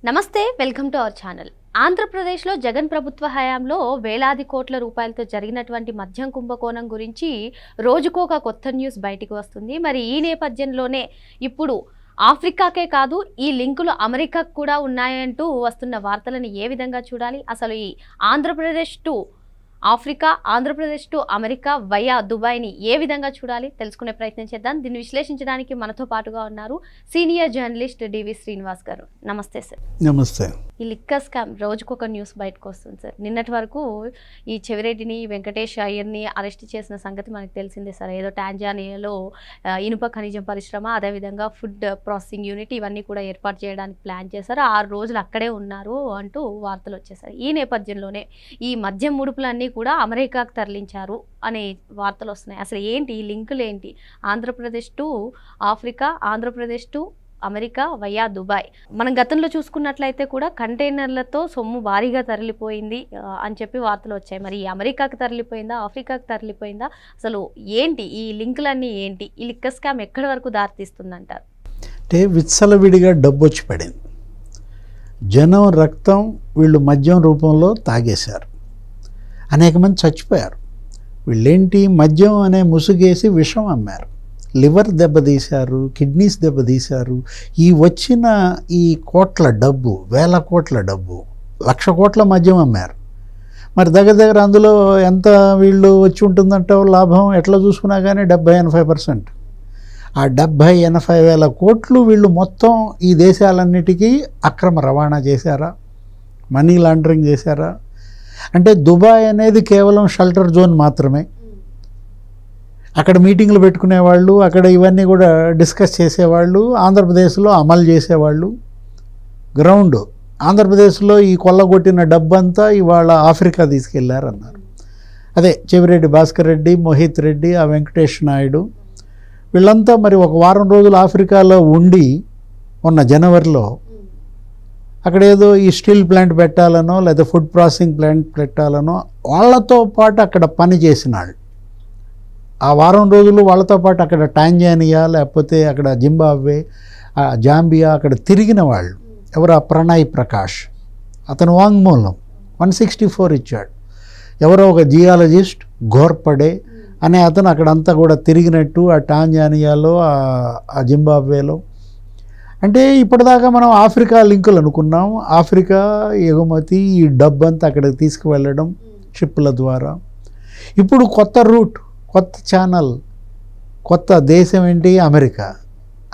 నమస్తే, welcome to our channel. ఆంధ్రప్రదేశ్లో జగన్ ప్రభుత్వ హయాంలో వేలాది కోట్ల రూపాయలతో జరిగినటువంటి మద్యం కుంభకోణం గురించి రోజుకొక కొత్త న్యూస్ బయటికి వస్తుంది. మరి ఈ నేపథ్యంలోనే ఇప్పుడు ఆఫ్రికాకే కాదు, ఈ లింకులు అమెరికాకు కూడా ఉన్నాయంటూ వస్తున్న వార్తలను ఏ విధంగా చూడాలి? అసలు ఈ Andhra Pradesh to Africa, Andhra Pradesh to America via దుబాయ్ని ఏ విధంగా చూడాలి తెలుసుకునే ప్రయత్నం చేద్దాం. దీన్ని విశ్లేషించడానికి మనతో పాటుగా ఉన్నారు సీనియర్ జర్నలిస్ట్ డివి శ్రీనివాస్ గారు. నమస్తే సార్. నమస్తే. ఈ లిక్కర్ స్కామ్ రోజుకొక న్యూస్ బయటకు వస్తుంది సార్. నిన్నటి వరకు ఈ చెవిరెడ్డిని, వెంకటేష్ అయ్యర్ని అరెస్ట్ చేసిన సంగతి మనకు తెలిసిందే సార్. ఏదో టాంజానియాలో ఇనుప ఖనిజం పరిశ్రమ, అదేవిధంగా ఫుడ్ ప్రాసెసింగ్ యూనిట్ ఇవన్నీ కూడా ఏర్పాటు చేయడానికి ప్లాన్ చేశారు. 6 రోజులు అక్కడే ఉన్నారు అంటూ వార్తలు వచ్చేసాయి. ఈ నేపథ్యంలోనే ఈ మద్యం ముడుపులన్నీ కూడా అమెరికాకు తరలించారు అనే వార్తలు వస్తున్నాయి. అసలు ఏంటి ఈ లింకులు ఏంటి? Andhra Pradesh to Africa, Andhra Pradesh to America via Dubai. మనం గతంలో చూసుకున్నట్లయితే కూడా కంటైనర్లతో సొమ్ము భారీగా తరలిపోయింది అని చెప్పి వార్తలు వచ్చాయి. మరి అమెరికాకి తరలిపోయిందా, ఆఫ్రికాకి తరలిపోయిందా? అసలు ఏంటి ఈ లింకులన్నీ ఏంటి? ఈ లిక్కర్ స్కామ్ ఎక్కడి వరకు దారితీస్తుందంటారు? అంటే విచ్చలవిడిగా డబ్బు వచ్చి పడింది. జనం రక్తం వీళ్ళు మద్యం రూపంలో తాగేశారు. అనేక మంది చచ్చిపోయారు. వీళ్ళేంటి, మద్యం అనే ముసుగేసి విషం అమ్మారు. లివర్ దెబ్బతీశారు, కిడ్నీస్ దెబ్బతీశారు. ఈ వచ్చిన ఈ కోట్ల డబ్బు, వేల కోట్ల డబ్బు, 1,00,000 కోట్ల మద్యం అమ్మారు. మరి దగ్గర అందులో ఎంత వీళ్ళు వచ్చి ఉంటుందంటే లాభం ఎట్లా చూసుకున్నా కానీ 70-80%. ఆ 70-80 వేల కోట్లు వీళ్ళు మొత్తం ఈ దేశాలన్నిటికీ అక్రమ రవాణా చేశారా, మనీ లాండరింగ్ చేశారా? అంటే దుబాయ్ అనేది కేవలం షెల్టర్ జోన్ మాత్రమే. అక్కడ మీటింగ్లు పెట్టుకునేవాళ్ళు, అక్కడ ఇవన్నీ కూడా డిస్కస్ చేసేవాళ్ళు, ఆంధ్రప్రదేశ్లో అమలు చేసేవాళ్ళు. గ్రౌండ్ ఆంధ్రప్రదేశ్లో ఈ కొల్లగొట్టిన డబ్బంతా ఇవాళ ఆఫ్రికా తీసుకెళ్లారన్నారు. అదే చెవిరెడ్డి భాస్కర్ రెడ్డి, మోహిత్ రెడ్డి, ఆ వెంకటేష్ నాయుడు వీళ్ళంతా మరి ఒక వారం రోజులు ఆఫ్రికాలో ఉండి ఉన్న జనవరిలో అక్కడ ఏదో ఈ స్టీల్ ప్లాంట్ పెట్టాలనో లేదా ఫుడ్ ప్రాసెసింగ్ ప్లాంట్ పెట్టాలనో వాళ్ళతో పాటు అక్కడ పని చేసిన వాళ్ళు, ఆ వారం రోజులు వాళ్ళతో పాటు అక్కడ టాంజానియా లేకపోతే అక్కడ జింబాబ్వే, జాంబియా అక్కడ తిరిగిన వాళ్ళు ఎవరు? ప్రణయ్ ప్రకాష్, అతను వాంగ్మూలం 164 ఇచ్చాడు. ఎవరో ఒక జియాలజిస్ట్ ఘోర్పడే అనే అతను అక్కడంతా కూడా తిరిగినట్టు ఆ టాంజానియాలో, ఆ జింబాబ్వేలో. అంటే ఇప్పటిదాకా మనం ఆఫ్రికా లింకులు అనుకున్నాం. ఆఫ్రికా ఎగుమతి, ఈ డబ్బంతా అక్కడికి తీసుకువెళ్ళడం షిప్పుల ద్వారా. ఇప్పుడు కొత్త రూట్, కొత్త ఛానల్, కొత్త దేశం ఏంటి? అమెరికా.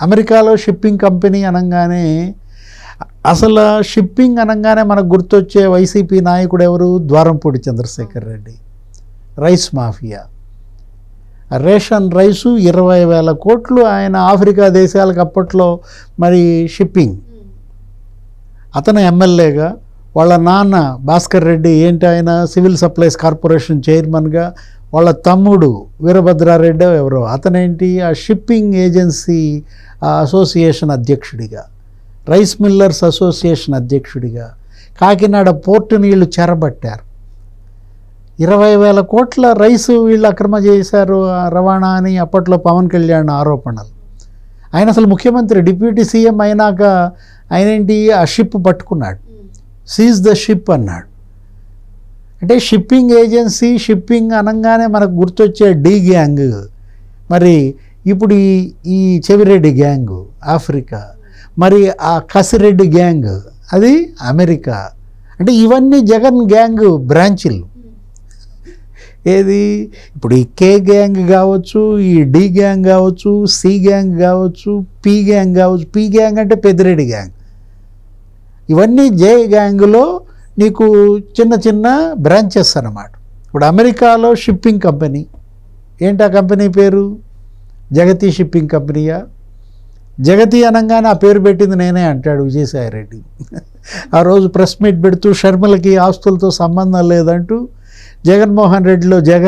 అమెరికాలో షిప్పింగ్ కంపెనీ అనగానే, అసలు షిప్పింగ్ అనగానే మనకు గుర్తొచ్చే వైసీపీ నాయకుడు ఎవరు? Dwarampudi Chandrasekhar Reddy. Rice mafia, ration rice 20,000 కోట్లు ఆయన ఆఫ్రికా దేశాలకు అప్పట్లో మరి షిప్పింగ్. అతను ఎమ్మెల్యేగా, వాళ్ళ నాన్న భాస్కర్ రెడ్డి ఏంటి ఆయన సివిల్ సప్లైస్ కార్పొరేషన్ చైర్మన్గా, వాళ్ళ తమ్ముడు వీరభద్రారెడ్డి ఎవరో అతనేంటి ఆ షిప్పింగ్ ఏజెన్సీ అసోసియేషన్ అధ్యక్షుడిగా, రైస్ మిల్లర్స్ అసోసియేషన్ అధ్యక్షుడిగా, కాకినాడ పోర్టుని వీళ్ళు చెరబట్టారు. 20,000 కోట్ల రైసు వీళ్ళు అక్రమ చేశారు రవాణా అని అప్పట్లో పవన్ కళ్యాణ్ ఆరోపణలు. ఆయన అసలు ముఖ్యమంత్రి, డిప్యూటీ సీఎం అయినాక ఆయనేంటి ఆ షిప్ పట్టుకున్నాడు, సీజ్ ద షిప్ అన్నాడు. అంటే షిప్పింగ్ ఏజెన్సీ, షిప్పింగ్ అనగానే మనకు గుర్తొచ్చే డి గ్యాంగ్. మరి ఇప్పుడు ఈ చెవిరెడ్డి గ్యాంగు ఆఫ్రికా, మరి ఆ కసిరెడ్డి గ్యాంగ్ అది అమెరికా. అంటే ఇవన్నీ జగన్ గ్యాంగ్ బ్రాంచీలు. ఏది ఇప్పుడు ఈ కే గ్యాంగ్ కావచ్చు, ఈ డి గ్యాంగ్ కావచ్చు, సి గ్యాంగ్ కావచ్చు, పి గ్యాంగ్ కావచ్చు. పి గ్యాంగ్ అంటే పెద్దిరెడ్డి గ్యాంగ్. ఇవన్నీ జే గ్యాంగ్లో నీకు చిన్న చిన్న బ్రాంచెస్ అన్నమాట. ఇప్పుడు అమెరికాలో షిప్పింగ్ కంపెనీ ఏంటి? ఆ కంపెనీ పేరు జగతి షిప్పింగ్ కంపెనీయా? జగతి అనగానే ఆ పేరు పెట్టింది నేనే అంటాడు విజయసాయి రెడ్డి. ఆ రోజు ప్రెస్ మీట్ పెడుతూ షర్మిలకి ఆస్తులతో సంబంధం లేదంటూ జగన్మోహన్ రెడ్డిలో జగ,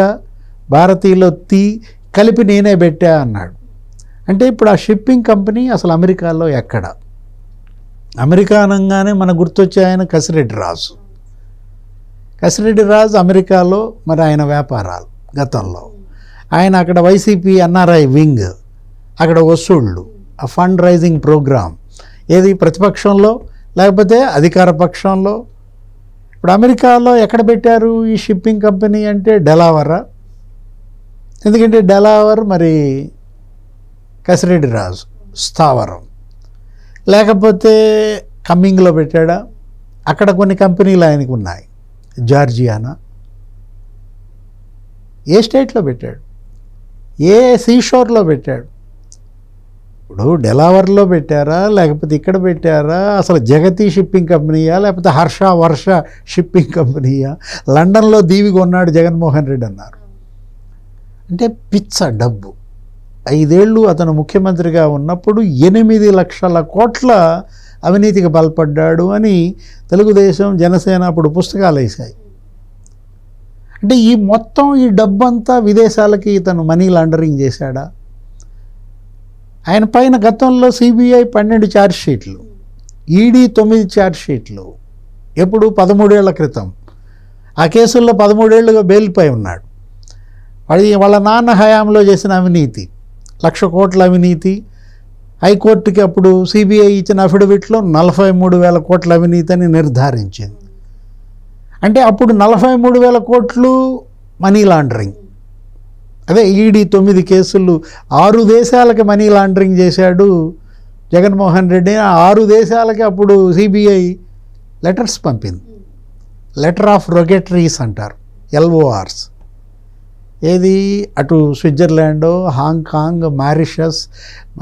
భారతీలో తీ కలిపి నేనే పెట్టా అన్నాడు. అంటే ఇప్పుడు ఆ షిప్పింగ్ కంపెనీ అసలు అమెరికాలో ఎక్కడ? అమెరికా అనగానే మనకు గుర్తొచ్చే ఆయన కసిరెడ్డి రాజు. కసిరెడ్డి రాజు అమెరికాలో మరి ఆయన వ్యాపారాలు గతంలో, ఆయన అక్కడ వైసీపీ ఎన్ఆర్ఐ వింగ్, అక్కడ వసూళ్ళు, ఆ ఫండ్ రైజింగ్ ప్రోగ్రామ్, ఏది ప్రతిపక్షంలో లేకపోతే అధికార పక్షంలో. ఇప్పుడు అమెరికాలో ఎక్కడ పెట్టారు ఈ షిప్పింగ్ కంపెనీ అంటే డెలావరా. ఎందుకంటే డెలావర్ మరి కసిరెడ్డి రాజు స్థావరం. లేకపోతే కమ్మింగ్లో పెట్టాడా, అక్కడ కొన్ని కంపెనీలు ఆయనకు ఉన్నాయి. జార్జియానా, ఏ స్టేట్లో పెట్టాడు, ఏ సీషోర్లో పెట్టాడు. ఇప్పుడు డెలావర్లో పెట్టారా, లేకపోతే ఇక్కడ పెట్టారా, అసలు జగతి షిప్పింగ్ కంపెనీయా, లేకపోతే వర్ష షిప్పింగ్ కంపెనీయా, లండన్లో దీవి కొన్నాడు జగన్మోహన్ రెడ్డి అన్నారు. అంటే పిచ్చ డబ్బు. 5 ఏళ్ళు అతను ముఖ్యమంత్రిగా ఉన్నప్పుడు 8 లక్షల కోట్ల అవినీతికి పాల్పడ్డాడు అని తెలుగుదేశం జనసేన అప్పుడు పుస్తకాలు వేశాయి. అంటే ఈ మొత్తం ఈ డబ్బంతా విదేశాలకి ఇతను మనీ లాండరింగ్ చేశాడా? ఆయన పైన గతంలో సిబిఐ 12 ఛార్జ్షీట్లు, ఈడీ 9 ఛార్జ్షీట్లు. ఎప్పుడు 13 ఏళ్ల క్రితం. ఆ కేసుల్లో 13 ఏళ్ళుగా బెయిల్పై ఉన్నాడు. వాళ్ళ నాన్న హయాంలో చేసిన అవినీతి, 1,00,000 కోట్ల అవినీతి. హైకోర్టుకి అప్పుడు సిబిఐ ఇచ్చిన అఫిడవిట్లో 43,000 కోట్ల అవినీతి అని నిర్ధారించింది. అంటే అప్పుడు 43,000 కోట్లు మనీ లాండరింగ్. అదే ఈడీ 9 కేసులు, 6 దేశాలకి మనీ లాండరింగ్ చేశాడు జగన్మోహన్ రెడ్డి. 6 దేశాలకి అప్పుడు సిబిఐ లెటర్స్ పంపింది. లెటర్ ఆఫ్ రొగేటరీస్ అంటారు, LORs. ఏది, అటు స్విట్జర్లాండ్, హాంకాంగ్, మారిషస్,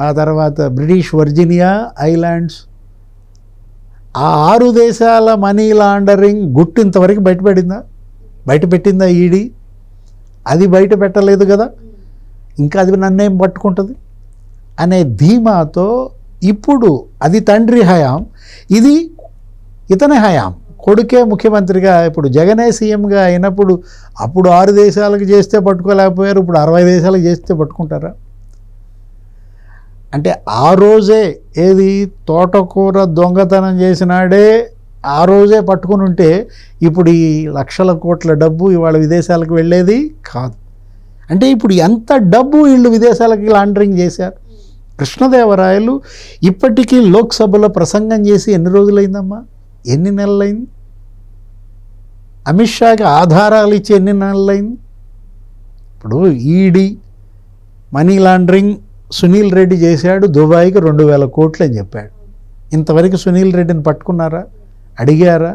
ఆ తర్వాత బ్రిటిష్ వర్జీనియా ఐలాండ్స్. ఆ 6 దేశాల మనీ లాండరింగ్ గుట్టు ఇంతవరకు బయటపెట్టిందా ఈడీ? అది బయట పెట్టలేదు కదా, ఇంకా అది నన్నేం పట్టుకుంటుంది అనే ధీమాతో ఇప్పుడు అది తండ్రి హయాం, ఇది ఇతని హయాం. కొడుకే ముఖ్యమంత్రిగా, ఇప్పుడు జగనే సీఎంగా అయినప్పుడు అప్పుడు 6 దేశాలకు చేస్తే పట్టుకోలేకపోయారు, ఇప్పుడు 60 దేశాలకు చేస్తే పట్టుకుంటారా? అంటే ఆ రోజే ఏది తోటకూర దొంగతనం చేసినాడే ఆ రోజే పట్టుకుని ఉంటే ఇప్పుడు ఈ లక్షల కోట్ల డబ్బు ఇవాళ విదేశాలకు వెళ్ళేది కాదు. అంటే ఇప్పుడు ఎంత డబ్బు వీళ్ళు విదేశాలకి లాండరింగ్ చేశారు. కృష్ణదేవరాయలు ఇప్పటికీ లోక్సభలో ప్రసంగం చేసి ఎన్ని రోజులైందమ్మా, ఎన్ని నెలలైంది? అమిత్ షాకి ఆధారాలు ఇచ్చి ఎన్ని నెలలైంది? ఇప్పుడు ED money laundering Sunil Reddy చేశాడు, దుబాయ్కి 2,000 కోట్లు అని చెప్పాడు. ఇంతవరకు సునీల్ రెడ్డిని పట్టుకున్నారా, అడిగారా?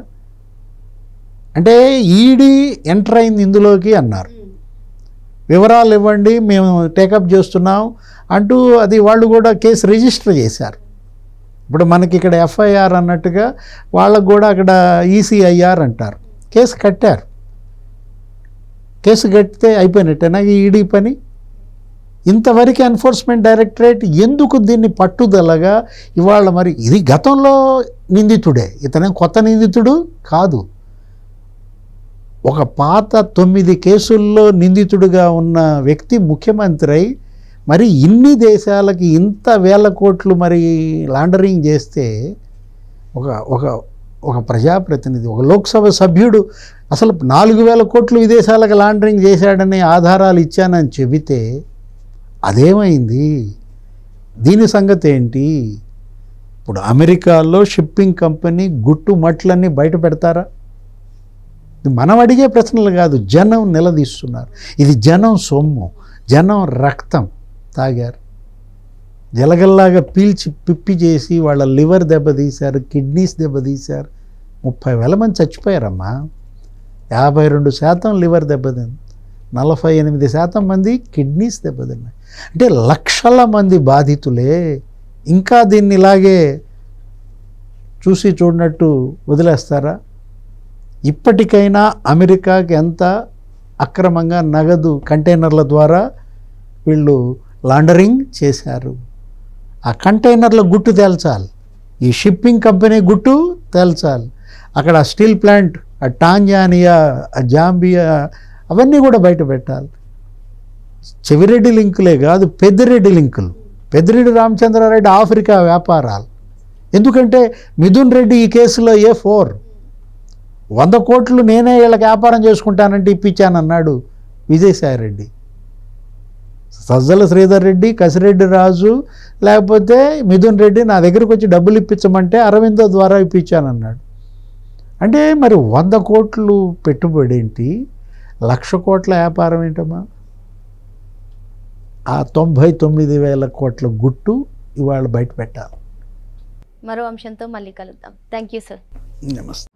అంటే ఈడీ ఎంటర్ అయింది ఇందులోకి అన్నారు, వివరాలు ఇవ్వండి మేము టేకప్ చేస్తున్నాం అంటూ అది వాళ్ళు కూడా కేసు రిజిస్టర్ చేశారు. ఇప్పుడు మనకి ఇక్కడ FIR అన్నట్టుగా వాళ్ళకు కూడా అక్కడ ECIR అంటారు. కేసు కట్టారు. కేసు కట్టితే అయిపోయినట్టేనా ఈడీ పని? ఇంతవరకు ఎన్ఫోర్స్మెంట్ డైరెక్టరేట్ ఎందుకు దీన్ని పట్టుదలగా ఇవాళ, మరి ఇది గతంలో నిందితుడే, ఇతనే కొత్త నిందితుడు కాదు. ఒక పాత 9 కేసుల్లో నిందితుడిగా ఉన్న వ్యక్తి ముఖ్యమంత్రి అయి మరి ఇన్ని దేశాలకి ఇంత 1,000 కోట్లు మరి లాండరింగ్ చేస్తే ఒక ప్రజాప్రతినిధి, ఒక లోక్సభ సభ్యుడు అసలు 4,000 కోట్లు విదేశాలకు లాండరింగ్ చేశాడనే ఆధారాలు ఇచ్చానని చెబితే అదేమైంది? దీని సంగతి ఏంటి? ఇప్పుడు అమెరికాలో షిప్పింగ్ కంపెనీ గుట్టు మట్లన్నీ బయట పెడతారా? మనం అడిగే ప్రశ్నలు కాదు, జనం నిలదీస్తున్నారు. ఇది జనం సొమ్ము, జనం రక్తం తాగారు, జలగల్లాగా పీల్చి పిప్పి చేసి వాళ్ళ లివర్ దెబ్బతీశారు, కిడ్నీస్ దెబ్బతీశారు. 30,000 మంది చచ్చిపోయారమ్మా. 52% లివర్ దెబ్బతింది, 48% మంది కిడ్నీస్ దెబ్బతిన్నాయి. అంటే లక్షల మంది బాధితులే. ఇంకా దీన్ని ఇలాగే చూసి చూడనట్టు వదిలేస్తారా? ఇప్పటికైనా అమెరికాకి ఎంత అక్రమంగా నగదు కంటైనర్ల ద్వారా వీళ్ళు లాండరింగ్ చేశారు, ఆ కంటైనర్ల గుట్టు తేల్చాలి. ఈ షిప్పింగ్ కంపెనీ గుట్టు తేల్చాలి. అక్కడ స్టీల్ ప్లాంట్, ఆ టాంజానియా, ఆ జాంబియా, అవన్నీ కూడా బయట పెట్టాలి. చెవిరెడ్డి లింకులే కాదు, పెద్దిరెడ్డి లింకులు. పెద్దిరెడ్డి రామచంద్రారెడ్డి ఆఫ్రికా వ్యాపారాలు. ఎందుకంటే మిథున్ రెడ్డి ఈ కేసులో A4 100 కోట్లు నేనే వీళ్ళకి వ్యాపారం చేసుకుంటానంటే ఇప్పించానన్నాడు విజయసాయిరెడ్డి. సజ్జల శ్రీధర్ రెడ్డి, కసిరెడ్డి రాజు, లేకపోతే మిథున్ రెడ్డి నా దగ్గరకు వచ్చి డబ్బులు ఇప్పించమంటే అరవిందో ద్వారా ఇప్పించానన్నాడు. అంటే మరి 100 కోట్లు పెట్టుబడి ఏంటి, 1,00,000 కోట్ల వ్యాపారం ఏంటమ్మా? ఆ 99,000 కోట్ల గుట్టు ఇవాళ బయట పెట్టాలి. మరో అంశంతో మళ్ళీ కలుద్దాం. Thank you sir. నమస్తే.